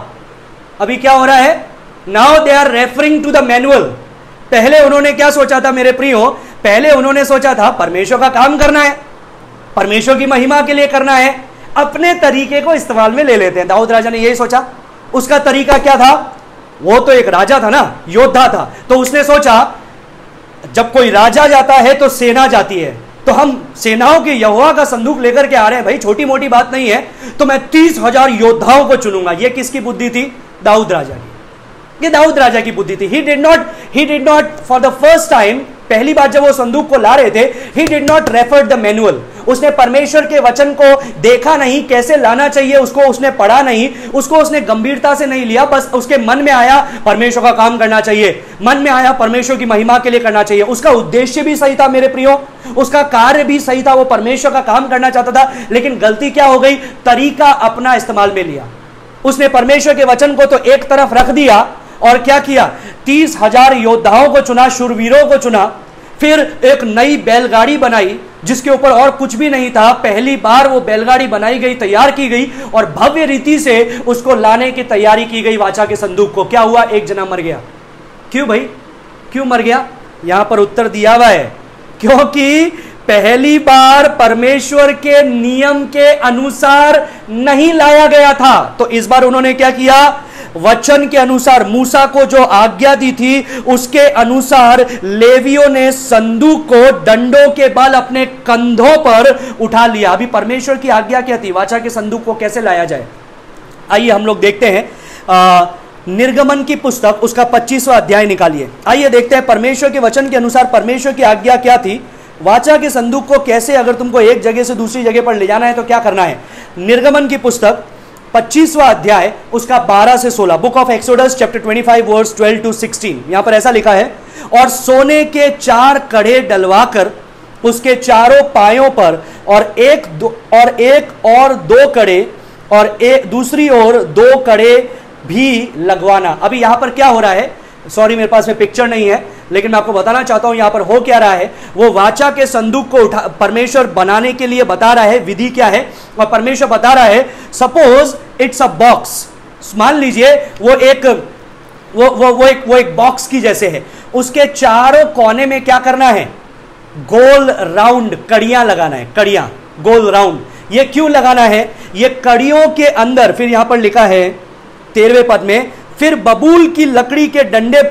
अभी क्या हो रहा है? Now they are referring to the manual. पहले उन्होंने क्या सोचा था मेरे प्रियो? पहले उन्होंने सोचा था परमेश्वर का काम करना है, परमेश्वर की महिमा के लिए करना है, अपने तरीके को इस्तेमाल में ले लेते हैं। दाऊद राजा ने यही सोचा। उसका तरीका क्या था? वो तो एक राजा था ना, योद्धा था, तो उसने सोचा जब कोई राजा जाता है तो सेना जाती है, तो हम सेनाओं के यहोवा का संदूक लेकर के आ रहे हैं, भाई छोटी मोटी बात नहीं है, तो मैं 30,000 योद्धाओं को चुनूंगा। ये किसकी बुद्धि थी? दाऊद राजा की। ये दाऊद राजा की बुद्धि थी। He did not for the first time, पहली बार जब वो संदूक को ला रहे थे, he did not refer the manual. उसने परमेश्वर के वचन को देखा नहीं, कैसे लाना चाहिए उसको उसने पढ़ा नहीं, उसको उसने गंभीरता से नहीं लिया। बस उसके मन में आया परमेश्वर का काम करना चाहिए, मन में आया परमेश्वर की महिमा के लिए करना चाहिए। उसका उद्देश्य भी सही था मेरे प्रियो, उसका कार्य भी सही था, वो परमेश्वर का काम करना चाहता था। लेकिन गलती क्या हो गई? तरीका अपना इस्तेमाल में लिया। उसने परमेश्वर के वचन को तो एक तरफ रख दिया और क्या किया? 30,000 योद्धाओं को चुना, शूरवीरों को चुना, फिर एक नई बैलगाड़ी बनाई जिसके ऊपर और कुछ भी नहीं था। पहली बार वो बैलगाड़ी बनाई गई, तैयार की गई और भव्य रीति से उसको लाने की तैयारी की गई वाचा के संदूक को। क्या हुआ? एक जना मर गया। क्यों भाई? क्यों मर गया? यहां पर उत्तर दिया हुआ है, क्योंकि पहली बार परमेश्वर के नियम के अनुसार नहीं लाया गया था। तो इस बार उन्होंने क्या किया? वचन के अनुसार, मूसा को जो आज्ञा दी थी उसके अनुसार लेवियों ने संदूक को डंडों के बल अपने कंधों पर उठा लिया। अभी परमेश्वर की आज्ञा क्या थी? वाचा के संदूक को कैसे लाया जाए? आइए हम लोग देखते हैं निर्गमन की पुस्तक उसका 25वां अध्याय निकालिए। आइए देखते हैं परमेश्वर के वचन के अनुसार परमेश्वर की आज्ञा क्या थी, वाचा के संदूक को कैसे, अगर तुमको एक जगह से दूसरी जगह पर ले जाना है तो क्या करना है। निर्गमन की पुस्तक 25वां अध्याय उसका 12 से 16, book of Exodus chapter 25 verse 12 to 16। यहां पर ऐसा लिखा है, और सोने के 4 कड़े डलवाकर उसके चारों पायों पर और एक और दो कड़े और एक दूसरी ओर दो कड़े भी लगवाना। अभी यहां पर क्या हो रहा है, सॉरी मेरे पास में पिक्चर नहीं है, लेकिन मैं आपको बताना चाहता हूं यहां पर हो क्या रहा है। वो वाचा के संदूक को परमेश्वर बनाने के लिए बता रहा है विधि क्या है, और परमेश्वर बता रहा है सपोज इट्स अ बॉक्स, मान लीजिए वो एक बॉक्स की जैसे है, उसके चारों कोने में क्या करना है, गोल राउंड कड़ियां लगाना है, कड़ियां गोल राउंड। ये क्यों लगाना है, ये कड़ियों के अंदर, फिर यहां पर लिखा है 13वें पद में, फिर बबूल की लकड़ी के डंडे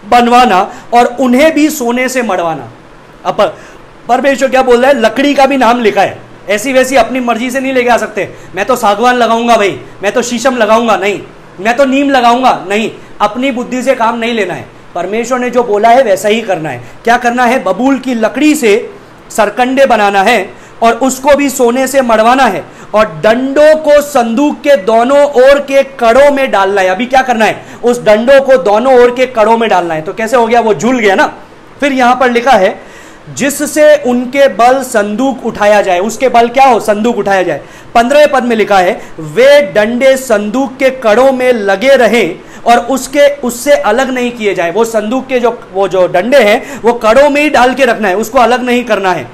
बनवाना और उन्हें भी सोने से मढ़वाना। अब परमेश्वर क्या बोल रहा है, लकड़ी का भी नाम लिखा है, ऐसी वैसी अपनी मर्जी से नहीं लेके आ सकते, मैं तो सागवान लगाऊंगा भाई, मैं तो शीशम लगाऊंगा, नहीं, मैं तो नीम लगाऊंगा, नहीं, अपनी बुद्धि से काम नहीं लेना है। परमेश्वर ने जो बोला है वैसा ही करना है। क्या करना है, बबूल की लकड़ी से सरकंडे बनाना है और उसको भी सोने से मढ़वाना है और डंडों को संदूक के दोनों ओर के कड़ों में डालना है। अभी क्या करना है, उस डंडों को दोनों ओर के कड़ों में डालना है। तो कैसे हो गया, वो झूल गया ना। फिर यहां पर लिखा है जिससे उनके बल संदूक उठाया जाए, उसके बल क्या हो, संदूक उठाया जाए। 15वें पद में लिखा है वे डंडे संदूक के कड़ों में लगे रहे और उससे अलग नहीं किए जाए। वो संदूक के जो डंडे हैं वो कड़ों में ही डाल के रखना है, उसको अलग नहीं करना है।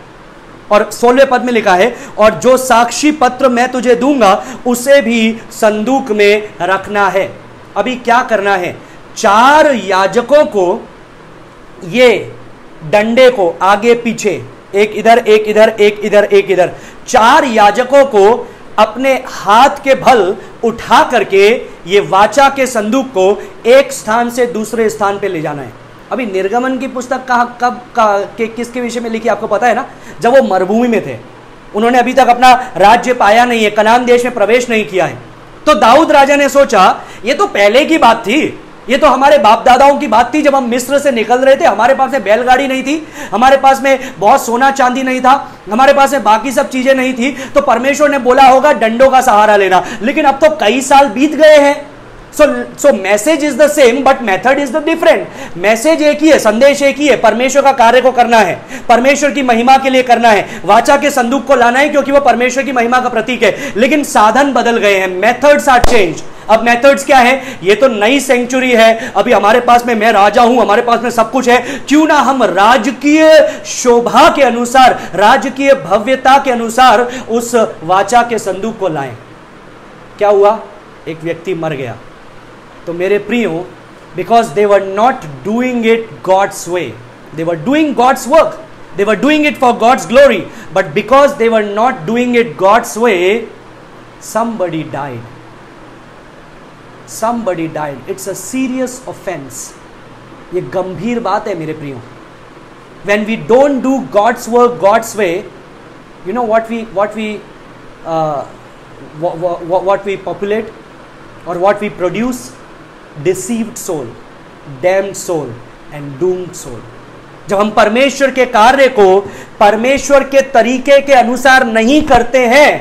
और 16वें पद में लिखा है और जो साक्षी पत्र मैं तुझे दूंगा उसे भी संदूक में रखना है। अभी क्या करना है, 4 याजकों को ये डंडे को आगे पीछे, एक इधर एक इधर एक इधर एक इधर, 4 याजकों को अपने हाथ के बल उठा करके ये वाचा के संदूक को एक स्थान से दूसरे स्थान पे ले जाना है। अभी निर्गमन की पुस्तक किसके विषय में लिखी आपको पता है ना, जब वो मरुभूमि में थे, उन्होंने अभी तक अपना राज्य पाया नहीं है, कनान देश में प्रवेश नहीं किया है। तो दाऊद राजा ने सोचा ये तो पहले की बात थी, ये तो हमारे बाप दादाओं की बात थी, जब हम मिस्र से निकल रहे थे, हमारे पास में बैलगाड़ी नहीं थी, हमारे पास में बहुत सोना चांदी नहीं था, हमारे पास में बाकी सब चीजें नहीं थी, तो परमेश्वर ने बोला होगा डंडों का सहारा लेना। लेकिन अब तो कई साल बीत गए हैं। So message is the same but method is the different. Message एक ही है, संदेश एक ही है, परमेश्वर का कार्य को करना है, परमेश्वर की महिमा के लिए करना है, वाचा के संदूक को लाना है क्योंकि वो परमेश्वर की महिमा का प्रतीक है। लेकिन साधन बदल गए हैं, मेथड्स आर चेंज। अब मेथड्स क्या है, ये तो नई सेंचुरी है, अभी हमारे पास में मैं राजा हूं, हमारे पास में सब कुछ है, क्यों ना हम राजकीय शोभा के अनुसार, राजकीय भव्यता के अनुसार उस वाचा के संदूक को लाएं। क्या हुआ, एक व्यक्ति मर गया। तो मेरे प्रियो, because they were not doing it God's way, they were doing God's work, they were doing it for God's glory, but because they were not doing it God's way, somebody died. Somebody died. It's a serious offense. ये गंभीर बात है मेरे प्रियो। When we don't do God's work God's way, you know what we populate or what we produce? Deceived soul, damned soul and doomed soul. जब हम परमेश्वर के कार्य को परमेश्वर के तरीके के अनुसार नहीं करते हैं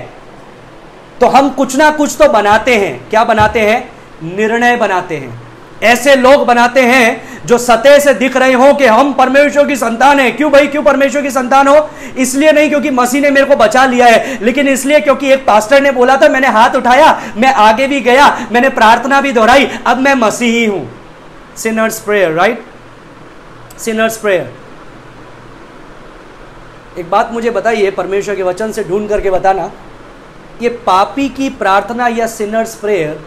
तो हम कुछ ना कुछ तो बनाते हैं। क्या बनाते हैं, निर्णय बनाते हैं, ऐसे लोग बनाते हैं जो सतह से दिख रहे हो कि हम परमेश्वर की संतान हैं। क्यों भाई, क्यों परमेश्वर की संतान हो? इसलिए नहीं क्योंकि मसीह ने मेरे को बचा लिया है, लेकिन इसलिए क्योंकि एक पास्टर ने बोला था, मैंने हाथ उठाया, मैं आगे भी गया, मैंने प्रार्थना भी दोहराई, अब मैं मसीही हूं। Sinners prayer, right, Sinners prayer. एक बात मुझे बताइए, परमेश्वर के वचन से ढूंढ करके बताना, ये पापी की प्रार्थना या सिनर्स प्रेयर,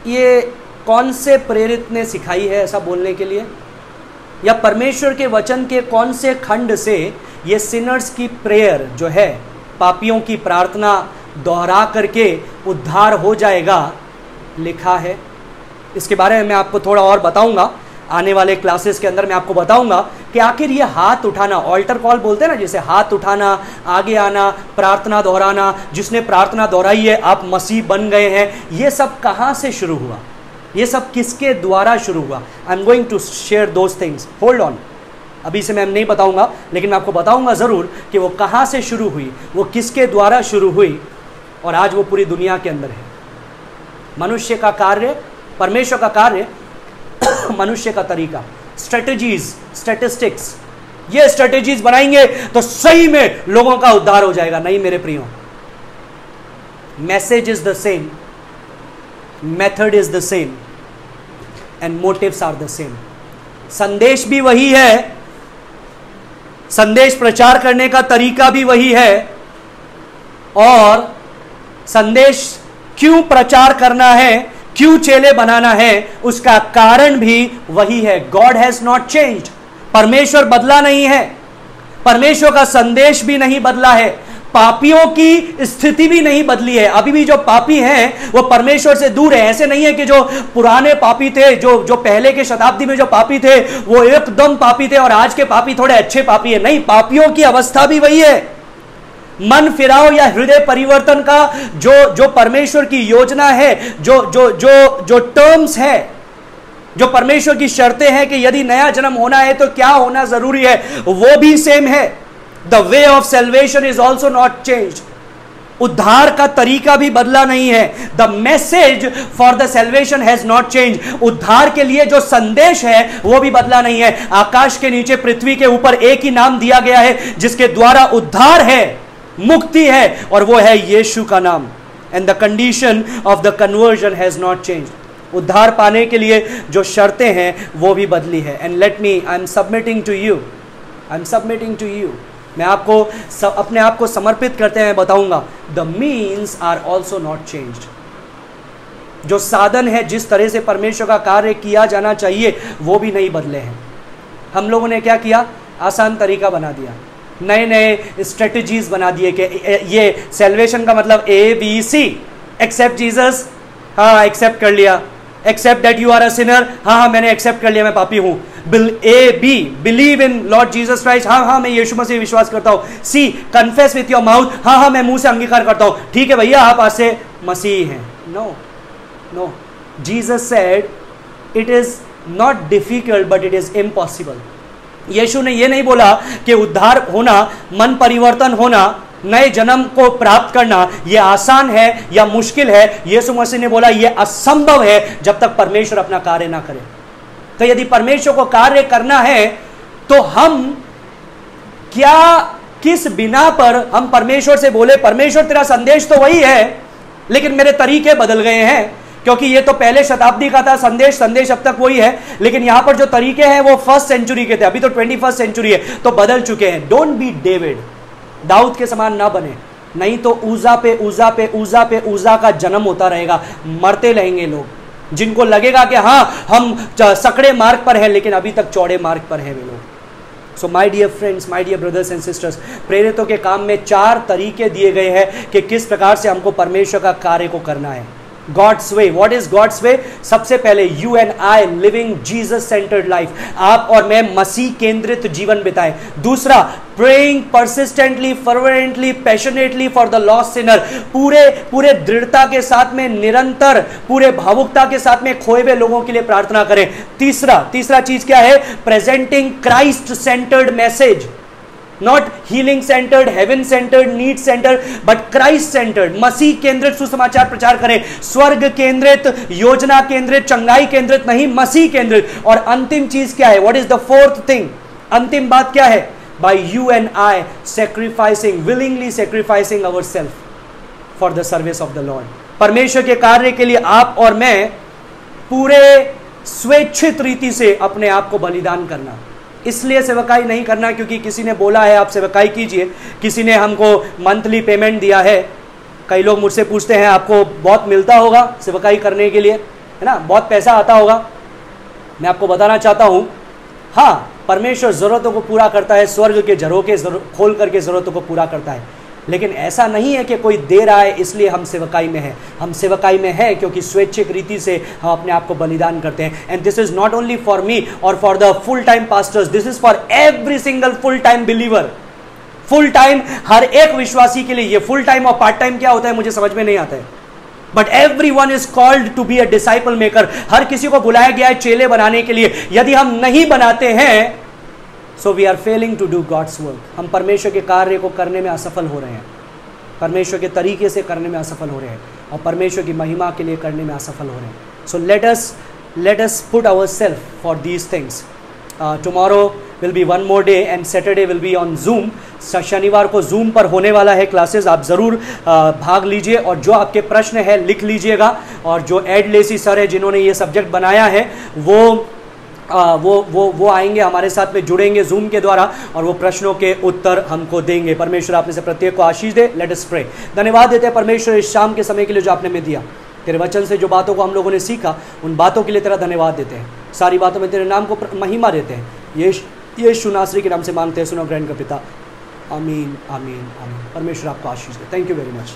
ये कौन से प्रेरित ने सिखाई है ऐसा बोलने के लिए, या परमेश्वर के वचन के कौन से खंड से ये सिनर्स की प्रेयर जो है, पापियों की प्रार्थना दोहरा करके उद्धार हो जाएगा, लिखा है? इसके बारे में मैं आपको थोड़ा और बताऊंगा आने वाले क्लासेस के अंदर। मैं आपको बताऊंगा कि आखिर ये हाथ उठाना, ऑल्टर कॉल बोलते हैं ना, जैसे हाथ उठाना, आगे आना, प्रार्थना दोहराना, जिसने प्रार्थना दोहराई है आप मसीह बन गए हैं, ये सब कहाँ से शुरू हुआ, ये सब किसके द्वारा शुरू हुआ? I am going to share those things, hold on. अभी से मैं नहीं बताऊंगा, लेकिन मैं आपको बताऊंगा जरूर कि वो कहाँ से शुरू हुई, वो किसके द्वारा शुरू हुई, और आज वो पूरी दुनिया के अंदर है। मनुष्य का कार्य, परमेश्वर का कार्य, मनुष्य का तरीका, स्ट्रेटजीज, स्टैटिस्टिक्स, ये स्ट्रेटेजीज बनाएंगे तो सही में लोगों का उद्धार हो जाएगा। नहीं मेरे प्रियो, message is the same, method is the same and motives are the same. संदेश भी वही है, संदेश प्रचार करने का तरीका भी वही है, और संदेश क्यों प्रचार करना है, क्यों चेले बनाना है, उसका कारण भी वही है। गॉड हैज नॉट चेंज्ड, परमेश्वर बदला नहीं है, परमेश्वर का संदेश भी नहीं बदला है, पापियों की स्थिति भी नहीं बदली है। अभी भी जो पापी हैं वो परमेश्वर से दूर है। ऐसे नहीं है कि जो पुराने पापी थे, जो पहले के शताब्दी में जो पापी थे वो एकदम पापी थे और आज के पापी थोड़े अच्छे पापी है। नहीं, पापियों की अवस्था भी वही है। मन फिराओ या हृदय परिवर्तन का जो परमेश्वर की योजना है, जो टर्म्स है, जो परमेश्वर की शर्तें हैं कि यदि नया जन्म होना है तो क्या होना जरूरी है, वो भी सेम है। The way of salvation is also not changed, उद्धार का तरीका भी बदला नहीं है। The message for the salvation has not change, उद्धार के लिए जो संदेश है वो भी बदला नहीं है। आकाश के नीचे पृथ्वी के ऊपर एक ही नाम दिया गया है जिसके द्वारा उद्धार है, मुक्ति है, और वो है यीशु का नाम। And the condition of the conversion has not change, उद्धार पाने के लिए जो शर्तें हैं वो भी बदली है। And let me, I am submitting to you, मैं आपको अपने आप को समर्पित करते हैं बताऊंगा, the means are also not changed. जो साधन है, जिस तरह से परमेश्वर का कार्य किया जाना चाहिए वो भी नहीं बदले हैं। हम लोगों ने क्या किया, आसान तरीका बना दिया, नए नए स्ट्रेटेजीज बना दिए कि ये सेल्वेशन का मतलब ABC, एक्सेप्ट जीसस, हाँ एक्सेप्ट कर लिया, accept that you are a sinner, हाँ मैंने एक्सेप्ट कर लिया, मैं पापी हूं। AB, believe in Lord Jesus Christ, हाँ मैं यीशु मसीह विश्वास करता हूं। C, confess with your mouth, हाँ मैं मुंह से अंगीकार करता हूं। ठीक है भैया, आप आज से मसीह हैं। No, Jesus said it is not difficult but it is impossible. यीशु ने यह नहीं बोला कि उद्धार होना, मन परिवर्तन होना, नए जन्म को प्राप्त करना यह आसान है या मुश्किल है। यीशु मसीह ने बोला यह असंभव है जब तक परमेश्वर अपना कार्य ना करे। तो यदि परमेश्वर को कार्य करना है तो हम क्या, किस बिना पर हम परमेश्वर से बोले परमेश्वर तेरा संदेश तो वही है लेकिन मेरे तरीके बदल गए हैं, क्योंकि ये तो पहले शताब्दी का था संदेश अब तक वही है, लेकिन यहां पर जो तरीके हैं वो 1st सेंचुरी के थे, अभी तो 21st सेंचुरी है, तो बदल चुके हैं। डोंट बी डेविड, दाऊद के समान ना बने, नहीं तो ऊजा पे ऊजा का जन्म होता रहेगा, मरते रहेंगे लोग, जिनको लगेगा कि हाँ हम सकड़े मार्ग पर हैं लेकिन अभी तक चौड़े मार्ग पर हैं वे लोग। So my dear friends, my dear brothers and sisters, प्रेरितों के काम में 4 तरीके दिए गए हैं कि किस प्रकार से हमको परमेश्वर का कार्य को करना है। God's way, what is God's way? सबसे पहले you and I living Jesus centered life, आप और मैं मसीह केंद्रित जीवन बिताएं। दूसरा, praying persistently, fervently, passionately for the lost sinner, पूरे दृढ़ता के साथ में, निरंतर पूरे भावुकता के साथ में खोए हुए लोगों के लिए प्रार्थना करें। तीसरा चीज क्या है? presenting Christ centered message, not healing centred, heaven centred, need centred, but Christ centred, मसीह केंद्रित सुसमाचार प्रचार करें। स्वर्ग केंद्रित, योजना केंद्रित, चंगाई केंद्रित नहीं, मसीह केंद्रित। और अंतिम चीज क्या है? What is the 4th thing? अंतिम बात क्या है? By you and I sacrificing, willingly sacrificing our self for the service of the Lord. परमेश्वर के कार्य के लिए आप और मैं पूरे स्वेच्छित रीति से अपने आप को बलिदान करना। इसलिए सेवकाई नहीं करना क्योंकि किसी ने बोला है आप सेवकाई कीजिए, किसी ने हमको मंथली पेमेंट दिया है। कई लोग मुझसे पूछते हैं आपको बहुत मिलता होगा सेवकाई करने के लिए, है ना, बहुत पैसा आता होगा। मैं आपको बताना चाहता हूँ, हाँ परमेश्वर ज़रूरतों को पूरा करता है, स्वर्ग के झरोखे खोल करके ज़रूरतों को पूरा करता है, लेकिन ऐसा नहीं है कि कोई दे रहा है इसलिए हम सेवकाई में हैं। हम सेवकाई में हैं क्योंकि स्वैच्छिक रीति से हम अपने आप को बलिदान करते हैं। And this is not only for me और for the full time pastors, this is for every single full time believer. Full time हर एक विश्वासी के लिए। ये फुल टाइम और पार्ट टाइम क्या होता है मुझे समझ में नहीं आता है, but everyone is called to be a disciple maker। हर किसी को बुलाया गया है चेले बनाने के लिए। यदि हम नहीं बनाते हैं so we are failing to do God's work। हम परमेश्वर के कार्य को करने में असफल हो रहे हैं, परमेश्वर के तरीके से करने में असफल हो रहे हैं और परमेश्वर की महिमा के लिए करने में असफल हो रहे हैं। So let us put ourselves for these things। Tomorrow will be one more day and Saturday will be on zoom. शनिवार को जूम पर होने वाला है क्लासेस, आप ज़रूर भाग लीजिए और जो आपके प्रश्न है लिख लीजिएगा। और जो एड लेसी सर है जिन्होंने ये सब्जेक्ट बनाया है वो आएंगे हमारे साथ में, जुड़ेंगे जूम के द्वारा और वो प्रश्नों के उत्तर हमको देंगे। परमेश्वर आपने से प्रत्येक को आशीष दे। Late us pray. धन्यवाद देते हैं परमेश्वर इस शाम के समय के लिए जो आपने में दिया। तेरे वचन से जो बातों को हम लोगों ने सीखा उन बातों के लिए तेरा धन्यवाद देते हैं। सारी बातों में तेरे नाम को महिमा देते हैं। यीशु नासरी के नाम से मांगते हैं, सुनो ग्रहण का पिता। आमीन आमीन आमीन। परमेश्वर आपको आशीष दे। Thank you very much.